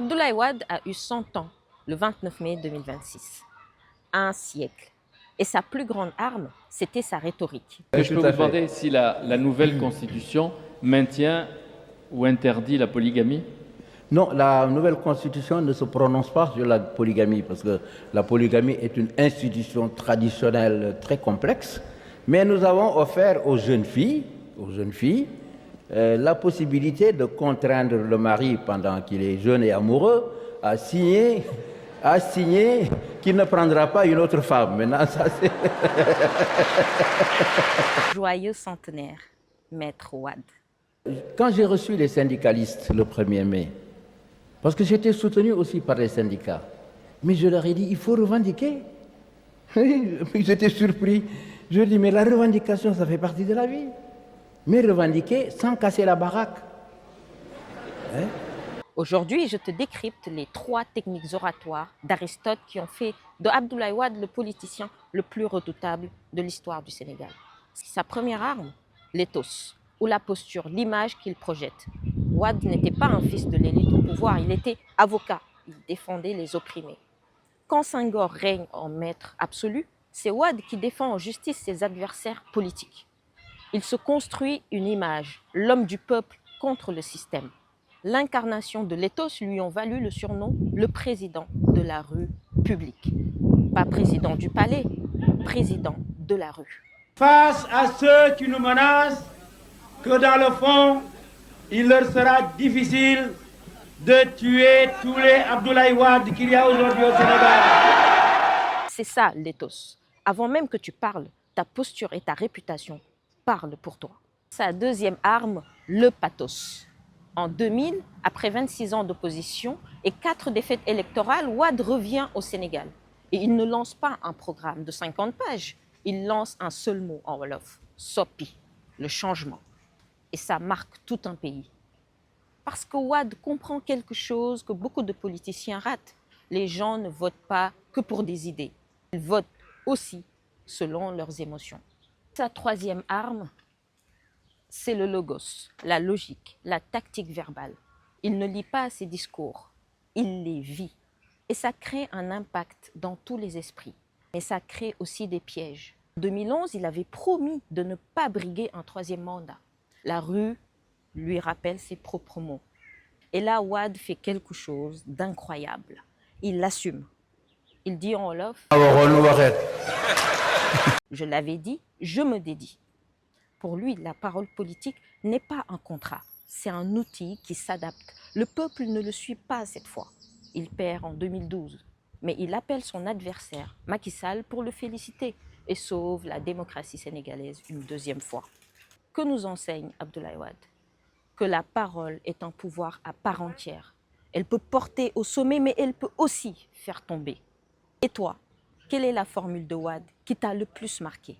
Abdoulaye Wade a eu 100 ans le 29 mai 2026. Un siècle. Et sa plus grande arme, c'était sa rhétorique. Est-ce que je peux vous demander si la nouvelle constitution maintient ou interdit la polygamie? Non, la nouvelle constitution ne se prononce pas sur la polygamie parce que la polygamie est une institution traditionnelle très complexe. Mais nous avons offert aux jeunes filles, la possibilité de contraindre le mari pendant qu'il est jeune et amoureux à signer qu'il ne prendra pas une autre femme. Maintenant, ça c'est... Joyeux centenaire, Maître Wade. Quand j'ai reçu les syndicalistes le 1er mai, parce que j'étais soutenu aussi par les syndicats, mais je leur ai dit, il faut revendiquer. Ils étaient surpris. Je leur ai dit, mais la revendication, ça fait partie de la vie. Mais revendiquer sans casser la baraque. Hein? Aujourd'hui, je te décrypte les 3 techniques oratoires d'Aristote qui ont fait de Abdoulaye Wade le politicien le plus redoutable de l'histoire du Sénégal. Sa première arme, l'éthos, ou la posture, l'image qu'il projette. Wade n'était pas un fils de l'élite au pouvoir, il était avocat, il défendait les opprimés. Quand Senghor règne en maître absolu, c'est Wade qui défend en justice ses adversaires politiques. Il se construit une image, l'homme du peuple contre le système. L'incarnation de l'éthos lui ont valu le surnom « le président de la rue publique ». Pas président du palais, président de la rue. Face à ceux qui nous menacent, que dans le fond, il leur sera difficile de tuer tous les Abdoulaye Wade qu'il y a aujourd'hui au Sénégal. C'est ça l'éthos. Avant même que tu parles, ta posture et ta réputation parlent pour toi. Sa deuxième arme, le pathos. En 2000, après 26 ans d'opposition et 4 défaites électorales, Wade revient au Sénégal. Et il ne lance pas un programme de 50 pages. Il lance un seul mot en wolof, Sopi, le changement. Et ça marque tout un pays. Parce que Wade comprend quelque chose que beaucoup de politiciens ratent. Les gens ne votent pas que pour des idées. Ils votent aussi selon leurs émotions. Sa troisième arme, c'est le logos, la logique, la tactique verbale. Il ne lit pas ses discours, il les vit. Et ça crée un impact dans tous les esprits. Mais ça crée aussi des pièges. En 2011, il avait promis de ne pas briguer un 3e mandat. La rue lui rappelle ses propres mots. Et là, Wade fait quelque chose d'incroyable. Il l'assume. Il dit en wolof, je l'avais dit, je me dédie. Pour lui, la parole politique n'est pas un contrat, c'est un outil qui s'adapte. Le peuple ne le suit pas cette fois. Il perd en 2012, mais il appelle son adversaire, Macky Sall, pour le féliciter et sauve la démocratie sénégalaise une 2e fois. Que nous enseigne Abdoulaye Wade? Que la parole est un pouvoir à part entière. Elle peut porter au sommet, mais elle peut aussi faire tomber. Et toi, quelle est la formule de Wade qui t'a le plus marqué?